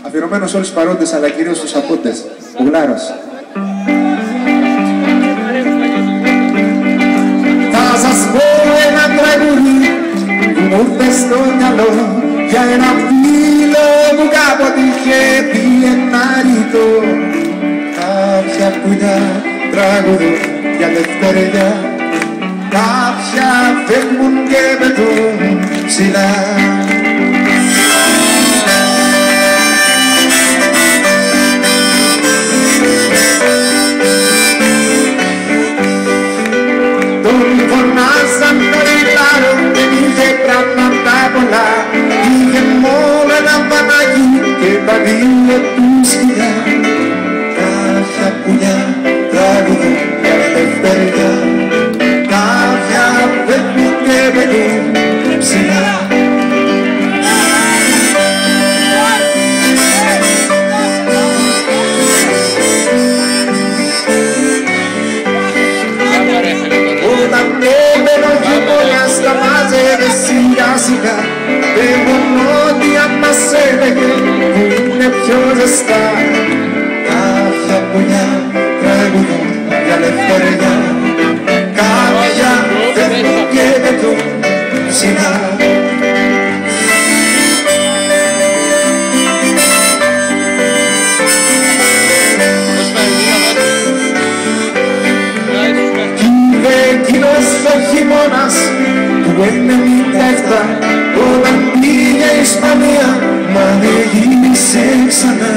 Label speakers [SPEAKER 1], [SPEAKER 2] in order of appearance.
[SPEAKER 1] Αφιερωμένο σε όλους τους παρόντες, αλλά κυρίως στους απόντες. Ο Γλάρος.
[SPEAKER 2] Θα σας πω ένα τραγούδι που μου ήρθε στο μυαλό για ένα φίλο που κάποτε είχε πει ένα ρητό. Κάποια πουλιά τραγουδούν για λευτεριά, κάποια φεύγουν και πετούν ψηλά. Τον φωνάζαν το ρητάρο, δεν είχε πράγματα πολλά, είχε μόνο ένα πανάκι και τα δύο του σκυλιά. Κάποια πουλιά τραγουδούν για λευτεριά, κάποια φεύγουν και πετούν ψηλά. Όταν έμενε ο γειτονιάς τα μάζευε σιγά σιγά, δεν μονόδια μας έλεγε που είναι πιο ζεστά. Κάποια πουλιά τραγουδούν για λευτεριά, κάποια φεύγουν και πετούν ψηλά. Εκείνος ο χειμώνας του 97, όταν πήγε η Ισπανία, μα δεν γύρισε ξανά.